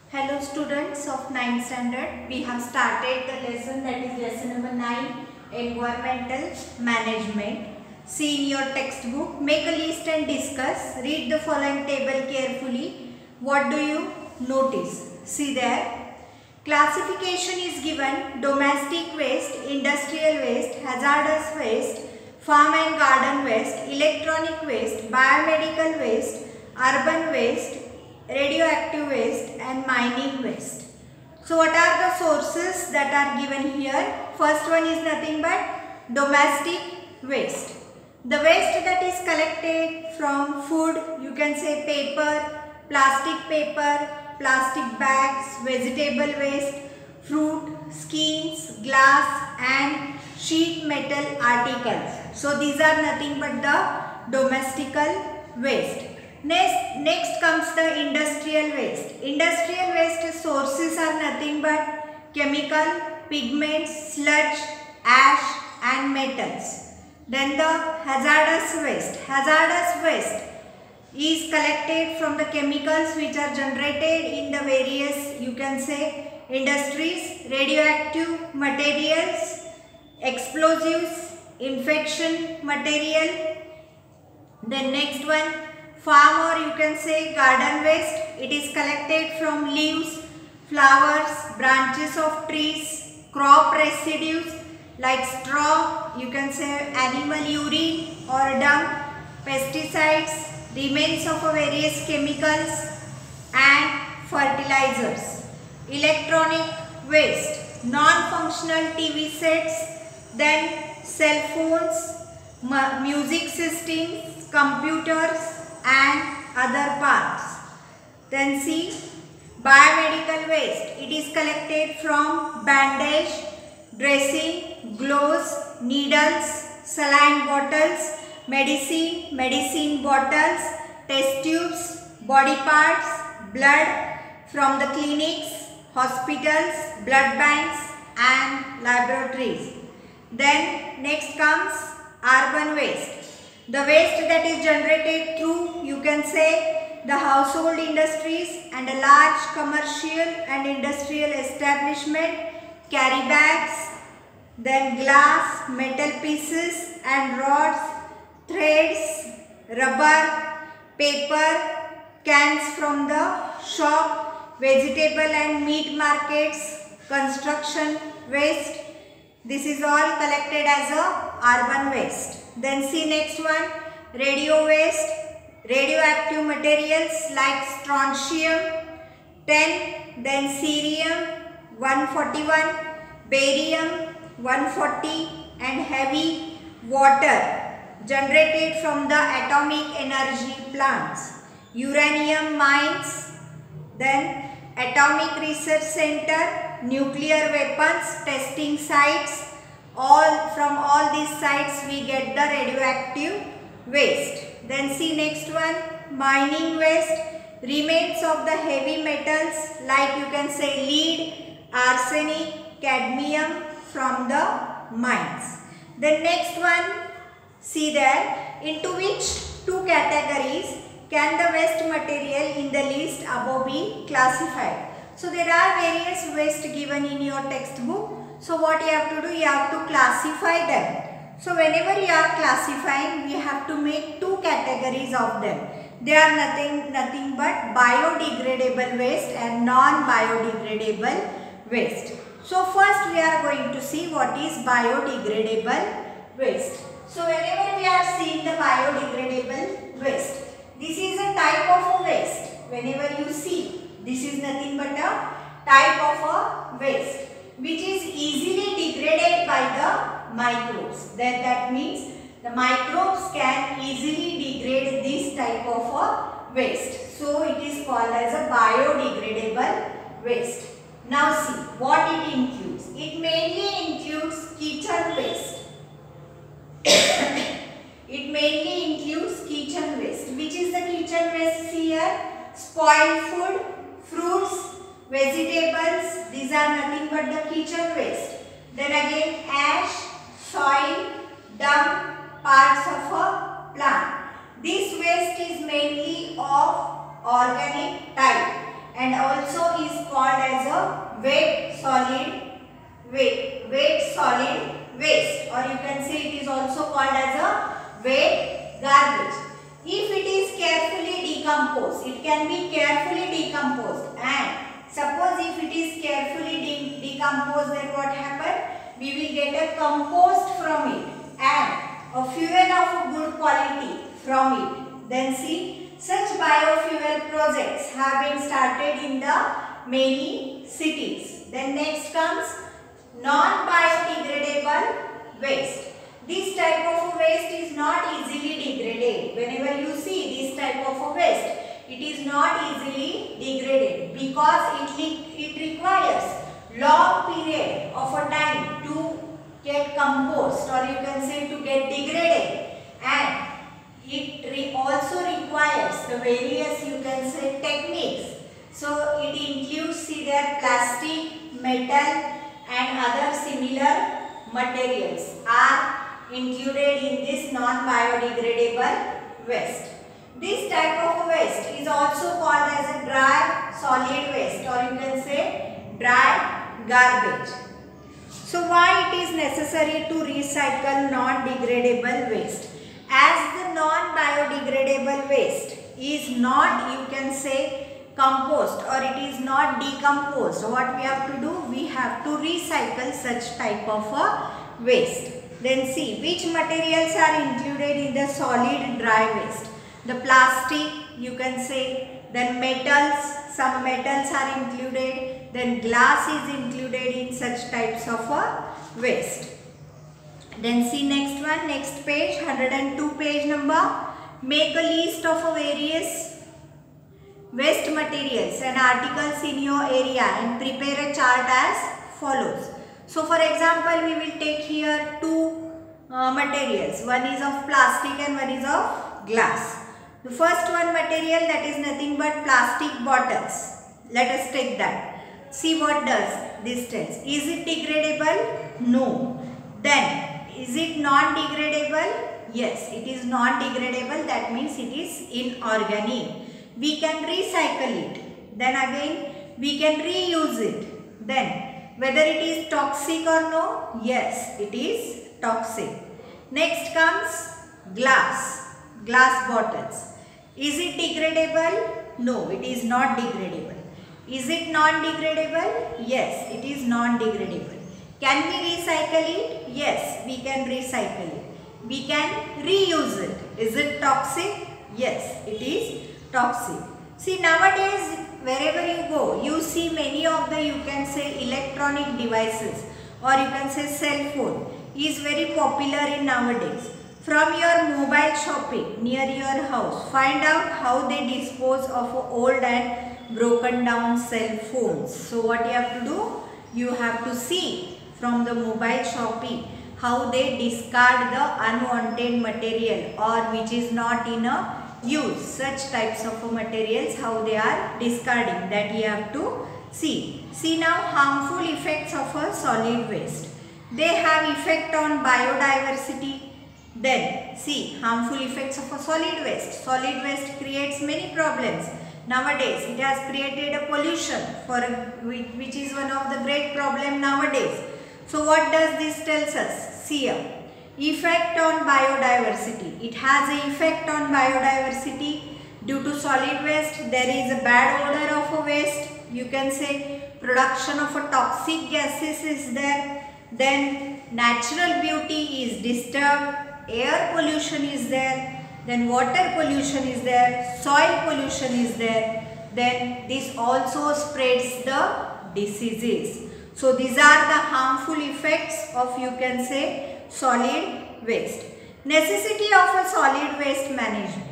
Hello students of 9th standard. We have started the lesson, that is lesson number 9, environmental management. See in your textbook, make a list and discuss. Read the following table carefully. What do you notice? See there. Classification is given: domestic waste, industrial waste, hazardous waste, farm and garden waste, electronic waste, biomedical waste, urban waste, radioactive waste and mining waste. So what are the sources that are given here? First one is nothing but domestic waste. The waste that is collected from food, you can say paper, plastic bags, vegetable waste, fruit, skins, glass and sheet metal articles. So these are nothing but the domestical waste. Next comes the industrial waste. Industrial waste sources are nothing but chemical, pigments, sludge, ash and metals. Then the hazardous waste. Hazardous waste is collected from the chemicals which are generated in the various, you can say, industries, radioactive materials, explosives, infection material. Then next one, farm or you can say garden waste. It is collected from leaves, flowers, branches of trees, crop residues like straw, you can say animal urine or dung, pesticides, remains of various chemicals and fertilizers. Electronic waste, non-functional TV sets, then cell phones, music systems, computers and other parts. Then see, biomedical waste. It is collected from bandage, dressing, gloves, needles, saline bottles, medicine bottles, test tubes, body parts, blood from the clinics, hospitals, blood banks and laboratories. Then next comes urban waste. The waste that is generated through, you can say, the household industries and a large commercial and industrial establishment, carry bags, then glass, metal pieces and rods, threads, rubber, paper, cans from the shop, vegetable and meat markets, construction waste. This is all collected as a urban waste. Then see next one, radio waste, radioactive materials like strontium 10, then cerium 141, barium 140 and heavy water generated from the atomic energy plants, uranium mines, then atomic research center, nuclear weapons testing sites. From all these sites we get the radioactive waste. Then see next one, mining waste, remains of the heavy metals like you can say lead, arsenic, cadmium from the mines. Then next one, see there, into which two categories can the waste material in the list above be classified? So there are various waste given in your textbook. So what you have to do, you have to classify them. So whenever you are classifying, we have to make two categories of them. They are nothing but biodegradable waste and non-biodegradable waste. So first we are going to see what is biodegradable waste. So whenever we are seeing the biodegradable waste, this is a type of a waste. Whenever you see, this is nothing but a type of a waste which is easily degraded by the microbes. That means the microbes can easily degrade this type of a waste. So it is called as a biodegradable waste. Now see what it includes. It mainly includes kitchen waste. It mainly includes kitchen waste. Which is the kitchen waste here? Spoiled food, fruits, vegetables, these are nothing but the kitchen waste. Then again ash, soil, dung, parts of a plant. This waste is mainly of organic type and also is called as a wet solid waste, or you can say it is also called as a wet garbage. If it is carefully decomposed, it can be carefully decomposed, and suppose if it is carefully decomposed, then what happen? We will get a compost from it and a fuel of good quality from it. Then see, such biofuel projects have been started in the many cities. Then next comes non-biodegradable waste. This type of waste is not easily degraded. Whenever you see this type of waste, it is not easily degraded because it requires long period of a time to get compost, or you can say to get degraded, and it also requires the various, you can say, techniques. So it includes, see there, plastic, metal and other similar materials are included in this non-biodegradable waste. This type of waste is also called as a dry solid waste, or you can say dry garbage. So why it is necessary to recycle non-degradable waste? As the non-biodegradable waste is not, you can say, compost, or it is not decomposed, what we have to do? We have to recycle such type of a waste. Then see which materials are included in the solid dry waste. The plastic, you can say, then metals, some metals are included, then glass is included in such types of a waste. Then see next one, next page, 102 page number. Make a list of various waste materials and articles in your area and prepare a chart as follows. So for example, we will take here two materials. One is of plastic and one is of glass. The first one material, that is nothing but plastic bottles. Let us take that. See what does this tells. Is it degradable? No. Then is it non-degradable? Yes, it is non-degradable. That means it is inorganic. We can recycle it. Then again we can reuse it. Then whether it is toxic or no? Yes, it is toxic. Next comes glass bottles. Is it degradable? No, it is not degradable. Is it non-degradable? Yes, it is non-degradable. Can we recycle it? Yes, we can recycle it. We can reuse it. Is it toxic? Yes, it is toxic. See, nowadays wherever you go, you see many of the, you can say, electronic devices, or you can say cell phone is very popular in nowadays. From your mobile shopping near your house, find out how they dispose of old and broken down cell phones. So what you have to do? You have to see from the mobile shopping how they discard the unwanted material, or which is not in a use, such types of materials, how they are discarding, that you have to see. See now harmful effects of a solid waste. They have effect on biodiversity. Then see harmful effects of a solid waste. Solid waste creates many problems. Nowadays it has created a pollution, which is one of the great problem nowadays. So what does this tells us? See here. Effect on biodiversity. It has an effect on biodiversity. Due to solid waste, there is a bad odor of a waste. You can say production of a toxic gases is there. Then natural beauty is disturbed. Air pollution is there. Then water pollution is there. Soil pollution is there. Then this also spreads the diseases. So these are the harmful effects of, you can say, solid waste. Necessity of a solid waste management.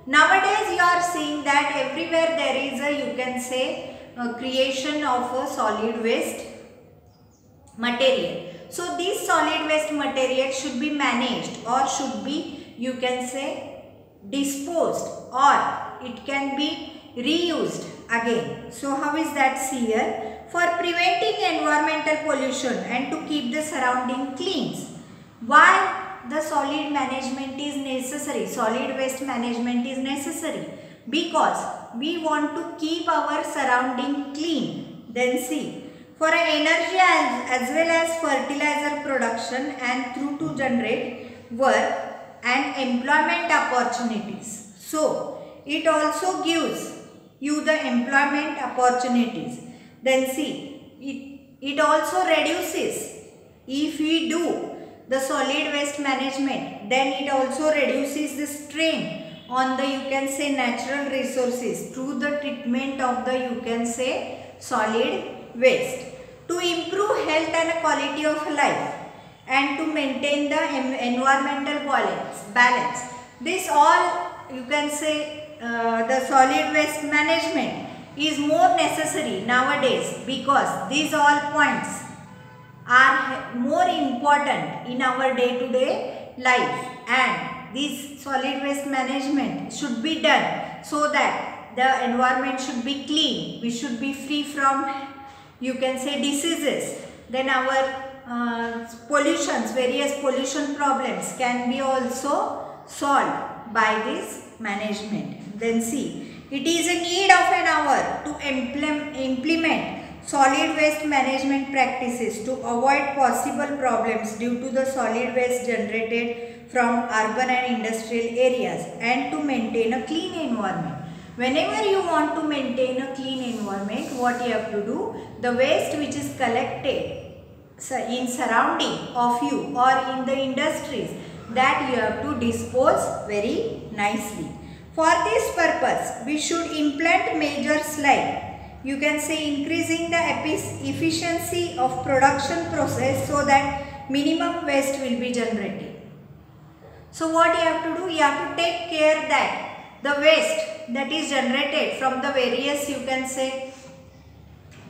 Nowadays you are seeing that everywhere there is a, you can say, a creation of a solid waste material. So this solid waste material should be managed, or should be, you can say, disposed, or it can be reused again. So how is that? See here. For preventing environmental pollution and to keep the surrounding clean. Why the solid management is necessary? Solid waste management is necessary Because we want to keep our surrounding clean. Then see, for energy as well as fertilizer production and through to generate work and employment opportunities. So, it also gives you the employment opportunities. Then see, it also reduces, if we do the solid waste management, then it also reduces the strain on the, you can say, natural resources through the treatment of the, you can say, solid waste. To improve health and quality of life and to maintain the environmental balance. This all, you can say, the solid waste management is more necessary nowadays, because these all points are more important in our day-to-day life, and this solid waste management should be done so that the environment should be clean, we should be free from, you can say, diseases. Then our pollutions, various pollution problems can be also solved by this management. Then see, it is a need of an hour to implement solid waste management practices to avoid possible problems due to the solid waste generated from urban and industrial areas and to maintain a clean environment. Whenever you want to maintain a clean environment, what you have to do, the waste which is collected in surrounding of you or in the industries, that you have to dispose very nicely. For this purpose, we should implement measures like, you can say, increasing the efficiency of production process so that minimum waste will be generated. So what you have to do, you have to take care that the waste that is generated from the various, you can say,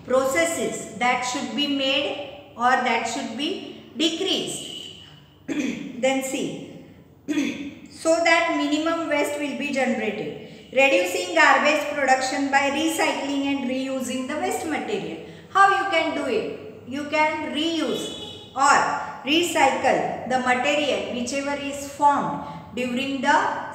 processes, that should be made or that should be decreased. Then see, so that minimum waste will be generated. Reducing garbage production by recycling and reusing the waste material. How you can do it? You can reuse or recycle the material whichever is formed during the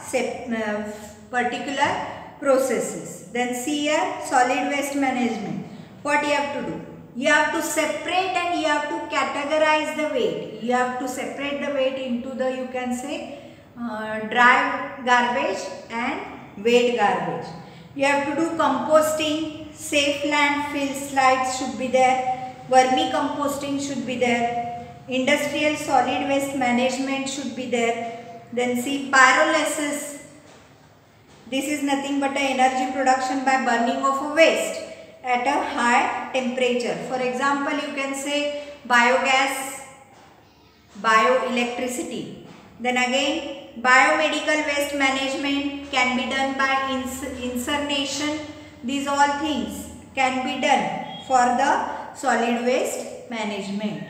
particular processes. Then see here, solid waste management. What you have to do? You have to separate and you have to categorize the weight. You have to separate the weight into the, you can say, dry garbage and wet garbage. You have to do composting, safe landfill slides should be there, vermicomposting should be there, industrial solid waste management should be there. Then see, pyrolysis. This is nothing but an energy production by burning of a waste at a high temperature. For example, you can say biogas, bioelectricity. Then again, biomedical waste management can be done by incineration. These all things can be done for the solid waste management.